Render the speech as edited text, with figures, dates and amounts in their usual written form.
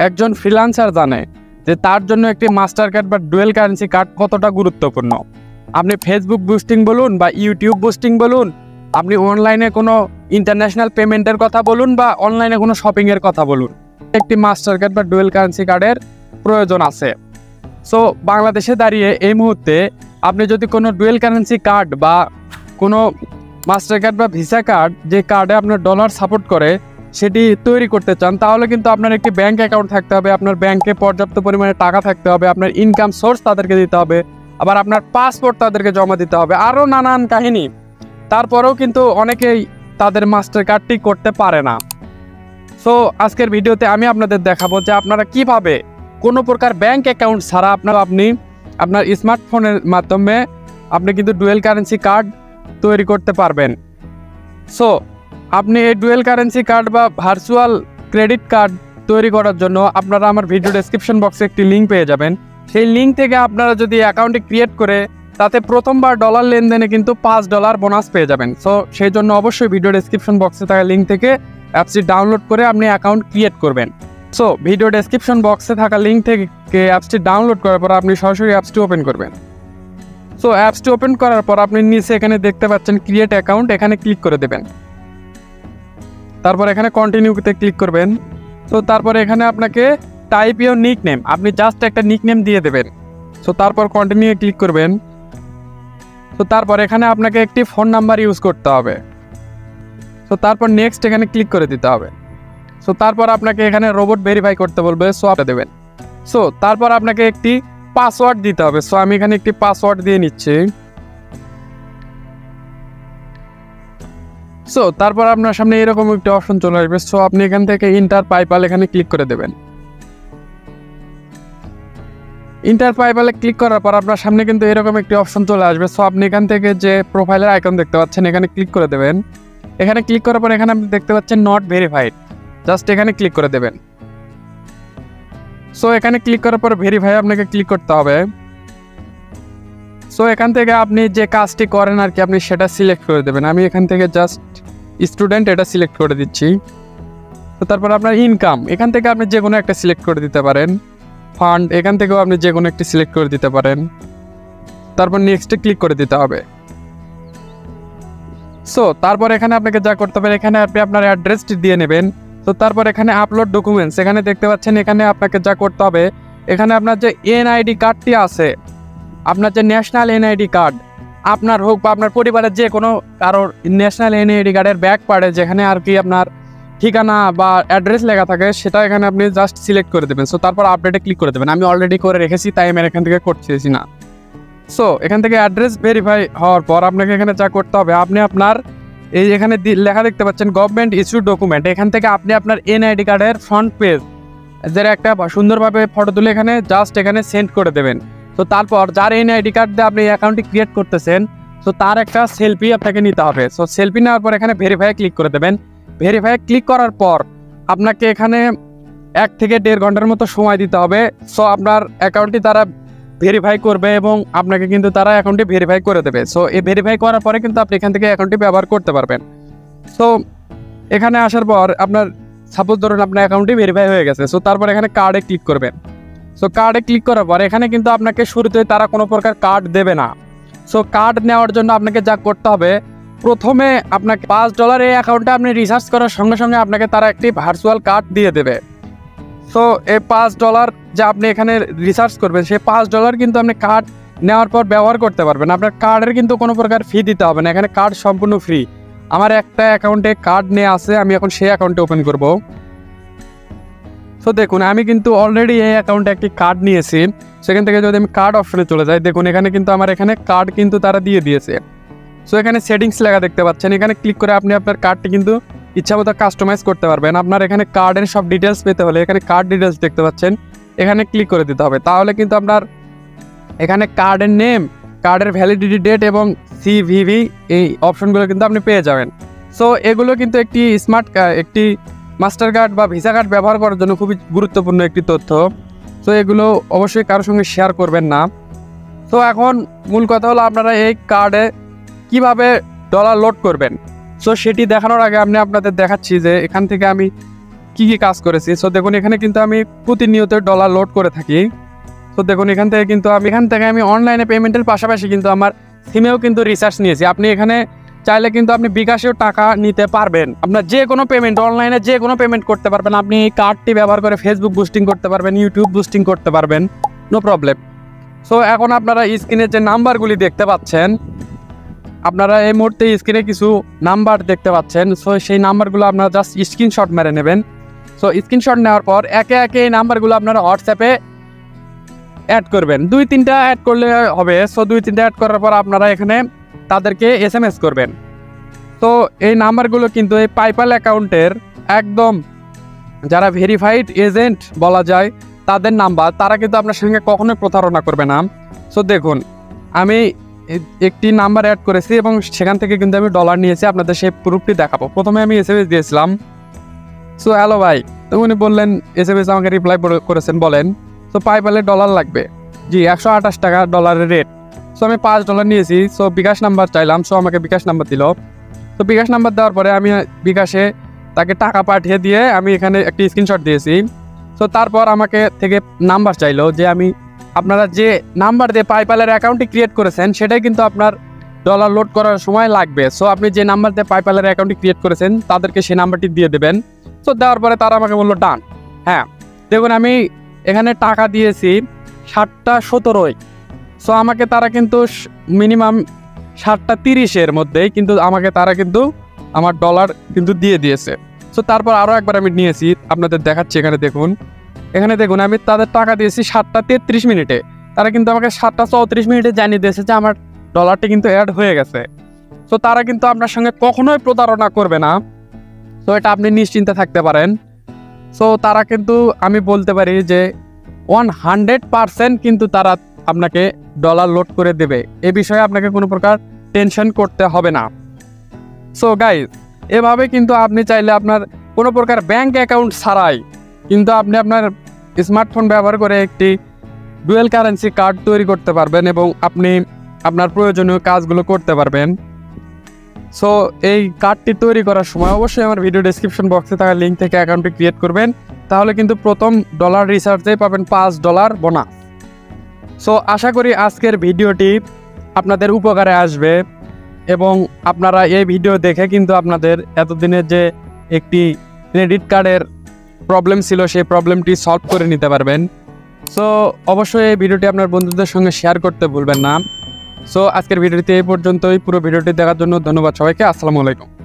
একজন ফ্রিল্যান্সার জানে যে তার জন্য একটি মাস্টার কার্ড বা ডুয়েল কারেন্সি কার্ড কতটা গুরুত্বপূর্ণ। আপনি ফেসবুক বুস্টিং বলুন বা ইউটিউব বুস্টিং বলুন, আপনি অনলাইনে কোনো ইন্টারন্যাশনাল পেমেন্টের কথা বলুন বা অনলাইনে কোনো শপিংয়ের কথা বলুন, একটি মাস্টার কার্ড বা ডুয়েল কারেন্সি কার্ডের প্রয়োজন আছে। সো বাংলাদেশে দাঁড়িয়ে এই মুহূর্তে আপনি যদি কোনো ডুয়েল কারেন্সি কার্ড বা কোনো মাস্টার কার্ড বা ভিসা কার্ড যে কার্ডে আপনার ডলার সাপোর্ট করে সেটি তৈরি করতে চান, তাহলে কিন্তু আপনার একটি ব্যাঙ্ক অ্যাকাউন্ট থাকতে হবে, আপনার ব্যাংকে পর্যাপ্ত পরিমাণে টাকা থাকতে হবে, আপনার ইনকাম সোর্স তাদেরকে দিতে হবে, আবার আপনার পাসপোর্ট তাদেরকে জমা দিতে হবে, আরও নানান কাহিনী। তারপরেও কিন্তু অনেকেই তাদের মাস্টার কার্ডটি করতে পারে না। সো আজকের ভিডিওতে আমি আপনাদের দেখাবো যে আপনারা কিভাবে কোনো প্রকার ব্যাংক অ্যাকাউন্ট ছাড়া আপনি আপনার স্মার্টফোনের মাধ্যমে আপনি কিন্তু ডুয়েল কারেন্সি কার্ড তৈরি করতে পারবেন। সো আপনি এই ডুয়েল কারেন্সি কার্ড বা ভার্চুয়াল ক্রেডিট কার্ড তৈরি করার জন্য আপনারা আমার ভিডিও ডেসক্রিপশন বক্সে একটি লিঙ্ক পেয়ে যাবেন। সেই লিঙ্ক থেকে আপনারা যদি অ্যাকাউন্টটি ক্রিয়েট করে তাতে প্রথমবার ডলার লেনদেনে কিন্তু $5 বোনাস পেয়ে যাবেন। সো সেই জন্য অবশ্যই ভিডিও ডেসক্রিপশন বক্সে থাকা লিঙ্ক থেকে অ্যাপসটি ডাউনলোড করে আপনি অ্যাকাউন্ট ক্রিয়েট করবেন। সো ভিডিও ডেসক্রিপশন বক্সে থাকা লিঙ্ক থেকে অ্যাপসটি ডাউনলোড করার পর আপনি সরাসরি অ্যাপসটি ওপেন করবেন। সো অ্যাপসটি ওপেন করার পর আপনি নিচে এখানে দেখতে পাচ্ছেন ক্রিয়েট অ্যাকাউন্ট, এখানে ক্লিক করে দেবেন। তারপর এখানে কন্টিনিউতে ক্লিক করবেন। তো তারপরে এখানে আপনাকে টাইপ ইউর নিক নেম, আপনি জাস্ট একটা নিক নেম দিয়ে দেবেন। সো তারপর কন্টিনিউ ক্লিক করবেন। তো তারপর এখানে আপনাকে একটি ফোন নাম্বার ইউজ করতে হবে। সো তারপর নেক্সট এখানে ক্লিক করে দিতে হবে। সো তারপর আপনাকে এখানে রোবট ভেরিফাই করতে বলবে, সো আপনি দেবেন। সো তারপর আপনাকে একটি পাসওয়ার্ড দিতে হবে। সো আমি এখানে একটি পাসওয়ার্ড দিয়ে নিচ্ছি। সো তারপর আপনার সামনে এরকম একটি অপশন চলে আসবে। সো আপনি এখান থেকে ইন্টার পাইপাল এখানে ক্লিক করে দেবেন। ইন্টার পাইপালে ক্লিক করার পর আপনার সামনে কিন্তু এরকম একটি অপশন চলে আসবে। সো আপনি এখান থেকে যে প্রোফাইলের আইকন দেখতে পাচ্ছেন এখানে ক্লিক করে দেবেন। এখানে ক্লিক করার পর এখানে আপনি দেখতে পাচ্ছেন নট ভেরিফাইড, জাস্ট এখানে ক্লিক করে দেবেন। সো এখানে ক্লিক করার পর ভেরিফাই আপনাকে ক্লিক করতে হবে। সো এখান থেকে আপনি যে কাজটি করেন আর কি আপনি সেটা সিলেক্ট করে দেবেন। আমি এখান থেকে জাস্ট স্টুডেন্ট এটা সিলেক্ট করে দিচ্ছি। তো তারপর আপনার ইনকাম এখান থেকে আপনি যে কোনো একটা সিলেক্ট করে দিতে পারেন। ফান্ড এখান থেকেও আপনি যে কোনো একটি সিলেক্ট করে দিতে পারেন। তারপর নেক্সটে ক্লিক করে দিতে হবে। সো তারপর এখানে আপনাকে যা করতে হবে এখানে আপনি আপনার অ্যাড্রেসটি দিয়ে নেবেন। তো তারপর এখানে আপলোড ডকুমেন্টস এখানে দেখতে পাচ্ছেন, এখানে আপনাকে যা করতে হবে এখানে আপনার যে এনআইডি কার্ডটি আছে, আপনার যে ন্যাশনাল এনআইডি কার্ড আপনার হোক বা আপনার পরিবারের যে কোনো কারোর ন্যাশনাল এনআইডি কার্ডের ব্যাক পার্টে যেখানে আর কি আপনার ঠিকানা বা অ্যাড্রেস লেখা থাকে সেটা এখানে আপনি জাস্ট সিলেক্ট করে দেবেন। সো তারপর আপডেটে ক্লিক করে দেবেন। আমি অলরেডি করে রেখেছি তাই আমি এখান থেকে করতেছি না। সো এখান থেকে অ্যাড্রেস ভেরিফাই হওয়ার পর আপনাকে এখানে যা করতে হবে আপনি আপনার এই এখানে লেখা দেখতে পাচ্ছেন গভর্নমেন্ট ইস্যু ডকুমেন্ট, এখান থেকে আপনি আপনার এনআইডি কার্ডের ফ্রন্ট পেজ যারা একটা সুন্দরভাবে ফটো তুলে এখানে জাস্ট এখানে সেন্ড করে দেবেন। তো তারপর যার এনআইডি কার্ড দিয়ে আপনি এই অ্যাকাউন্টটি ক্রিয়েট করতেছেন তো তার একটা সেলফি আপনাকে নিতে হবে। সো সেলফি নেওয়ার পর এখানে ভেরিফাই ক্লিক করে দেবেন। ভেরিফাই ক্লিক করার পর আপনাকে এখানে 1 থেকে 1.5 ঘন্টার মতো সময় দিতে হবে। সো আপনার অ্যাকাউন্টটি তারা ভেরিফাই করবে এবং আপনাকে কিন্তু তারা অ্যাকাউন্টটি ভেরিফাই করে দেবে। সো এই ভেরিফাই করার পরে কিন্তু আপনি এখান থেকে অ্যাকাউন্টটি ব্যবহার করতে পারবেন। সো এখানে আসার পর আপনার সাপোজ ধরুন আপনার অ্যাকাউন্টটি ভেরিফাই হয়ে গেছে। সো তারপর এখানে কার্ডে ক্লিক করবেন। সো কার্ডে ক্লিক করার পর এখানে কিন্তু আপনাকে শুরুতে তারা কোনো প্রকার কার্ড দেবে না। সো কার্ড নেওয়ার জন্য আপনাকে যা করতে হবে প্রথমে আপনাকে $5 এই অ্যাকাউন্টে আপনি রিচার্জ করার সঙ্গে সঙ্গে আপনাকে তারা একটি ভার্চুয়াল কার্ড দিয়ে দেবে। সো এই $5 যে আপনি এখানে রিচার্জ করবেন সেই $5 কিন্তু আপনি কার্ড নেওয়ার পর ব্যবহার করতে পারবেন। আপনার কার্ডের কিন্তু কোনো প্রকার ফি দিতে হবে না, এখানে কার্ড সম্পূর্ণ ফ্রি। আমার একটা অ্যাকাউন্টে কার্ড নিয়ে আসে, আমি এখন সেই অ্যাকাউন্টে ওপেন করব। সো দেখুন আমি কিন্তু অলরেডি এই অ্যাকাউন্টে একটি কার্ড নিয়েছি। সেখান থেকে যদি আমি কার্ড অপশনে চলে যাই দেখুন এখানে কিন্তু আমার এখানে কার্ড কিন্তু তারা দিয়ে দিয়েছে। সো এখানে সেটিংস লেখা দেখতে পাচ্ছেন, এখানে ক্লিক করে আপনি আপনার কার্ডটি কিন্তু ইচ্ছামতো কাস্টমাইজ করতে পারবেন। আপনার এখানে কার্ডের সব ডিটেলস পেতে হলে এখানে কার্ড ডিটেলস দেখতে পাচ্ছেন, এখানে ক্লিক করে দিতে হবে। তাহলে কিন্তু আপনার এখানে কার্ডের নেম, কার্ডের ভ্যালিডিটি ডেট এবং সিভিভি এই অপশনগুলো কিন্তু আপনি পেয়ে যাবেন। সো এগুলো কিন্তু একটি মাস্টার কার্ড বা ভিসা কার্ড ব্যবহার করার জন্য খুবই গুরুত্বপূর্ণ একটি তথ্য। সো এগুলো অবশ্যই কারোর সঙ্গে শেয়ার করবেন না। সো এখন মূল কথা হলো আপনারা এই কার্ডে কিভাবে ডলার লোড করবেন। সো সেটি দেখানোর আগে আমি আপনাদের দেখাচ্ছি যে এখান থেকে আমি কি কি কাজ করেছি। সো দেখুন এখানে কিন্তু আমি প্রতিনিয়ত ডলার লোড করে থাকি। তো দেখুন এখান থেকে আমি অনলাইনে পেমেন্টের পাশাপাশি কিন্তু আমার সিমেও কিন্তু রিচার্জ নিয়েছি। আপনি এখানে চাইলে কিন্তু আপনি বিকাশেও টাকা নিতে পারবেন। আপনার যে কোনো পেমেন্ট, অনলাইনে যে কোনো পেমেন্ট করতে পারবেন। আপনি এই কার্ডটি ব্যবহার করে ফেসবুক বুস্টিং করতে পারবেন, ইউটিউব বুস্টিং করতে পারবেন, নো প্রবলেম। সো এখন আপনারা স্ক্রিনে যে নাম্বারগুলি দেখতে পাচ্ছেন, আপনারা এই মুহূর্তে স্ক্রিনে কিছু নাম্বার দেখতে পাচ্ছেন। সো সেই নাম্বারগুলো আপনারা জাস্ট স্ক্রিনশট মেরে নেবেন। সো স্ক্রিনশট নেওয়ার পর একে একে এই নাম্বারগুলো আপনারা হোয়াটসঅ্যাপে অ্যাড করবেন। 2-3টা অ্যাড করলে হবে। সো 2-3টা অ্যাড করার পর আপনারা এখানে তাদেরকে SMS করবেন। তো এই নাম্বারগুলো কিন্তু এই পাইপাল অ্যাকাউন্টের একদম যারা ভেরিফাইড এজেন্ট বলা যায় তাদের নাম্বার, তারা কিন্তু আপনার সঙ্গে কখনোই প্রতারণা করবে না। সো দেখুন আমি একটি নাম্বার অ্যাড করেছি এবং সেখান থেকে কিন্তু আমি ডলার নিয়েছি। আপনাদের সেই প্রুফটি দেখাবো। প্রথমে আমি SMS দিয়েছিলাম, সো হ্যালো ভাই। তো উনি বললেন, SMS আমাকে রিপ্লাই করেছেন, বলেন সো পাইপালে ডলার লাগবে। জি, 128 টাকা ডলারের রেট। সো আমি $5 নিয়েছি। সো বিকাশ নাম্বার চাইলাম। সো আমাকে বিকাশ নাম্বার দিল। তো বিকাশ নাম্বার দেওয়ার পরে আমি বিকাশে তাকে টাকা পাঠিয়ে দিয়ে আমি এখানে একটি স্ক্রিনশট দিয়েছি। সো তারপর আমাকে থেকে নাম্বার চাইলো যে আমি আপনারা যে নাম্বার দিয়ে পাইপালের অ্যাকাউন্টটি ক্রিয়েট করেছেন সেটাই কিন্তু আপনার ডলার লোড করার সময় লাগবে। সো আপনি যে নাম্বার দিয়ে পাইপালের অ্যাকাউন্টটি ক্রিয়েট করেছেন তাদেরকে সেই নাম্বারটি দিয়ে দেবেন। সো দেওয়ার পরে তারা আমাকে বললো ডান। হ্যাঁ, দেখুন আমি এখানে টাকা দিয়েছি 7:17। সো আমাকে তারা কিন্তু মিনিমাম 7:30 মধ্যেই কিন্তু আমাকে তারা কিন্তু আমার ডলার কিন্তু দিয়ে দিয়েছে। সো তারপর আরও একবার আমি নিয়েছি, আপনাদের দেখাচ্ছি। এখানে দেখুন আমি তাদের টাকা দিয়েছি 7:33। তারা কিন্তু আমাকে 7:34 জানিয়ে দিয়েছে যে আমার ডলারটি কিন্তু অ্যাড হয়ে গেছে। সো তারা কিন্তু আপনার সঙ্গে কখনোই প্রতারণা করবে না। তো এটা আপনি নিশ্চিন্তে থাকতে পারেন। সো তারা কিন্তু আমি বলতে পারি যে 100% কিন্তু তারা আপনাকে ডলার লোড করে দেবে। এ বিষয়ে আপনাকে কোনো প্রকার টেনশন করতে হবে না। সো গাইজ, এভাবে কিন্তু আপনি চাইলে আপনার কোনো প্রকার ব্যাংক অ্যাকাউন্ট ছাড়াই কিন্তু আপনি আপনার স্মার্টফোন ব্যবহার করে একটি ডুয়েল কারেন্সি কার্ড তৈরি করতে পারবেন এবং আপনি আপনার প্রয়োজনীয় কাজগুলো করতে পারবেন। সো এই কার্ডটি তৈরি করার সময় অবশ্যই আমার ভিডিও ডেসক্রিপশন বক্সে থাকা লিঙ্ক থেকে অ্যাকাউন্টটি ক্রিয়েট করবেন। তাহলে কিন্তু প্রথম ডলার রিচার্জেই পাবেন $5 বোনাস। সো আশা করি আজকের ভিডিওটি আপনাদের উপকারে আসবে এবং আপনারা এই ভিডিও দেখে কিন্তু আপনাদের এতদিনের যে একটি ক্রেডিট কার্ডের প্রবলেম ছিল সেই প্রবলেমটি সলভ করে নিতে পারবেন। সো অবশ্যই এই ভিডিওটি আপনার বন্ধুদের সঙ্গে শেয়ার করতে ভুলবেন না। সো আজকের ভিডিওটি এই পর্যন্তই। পুরো ভিডিওটি দেখার জন্য ধন্যবাদ সবাইকে। আসসালামু আলাইকুম।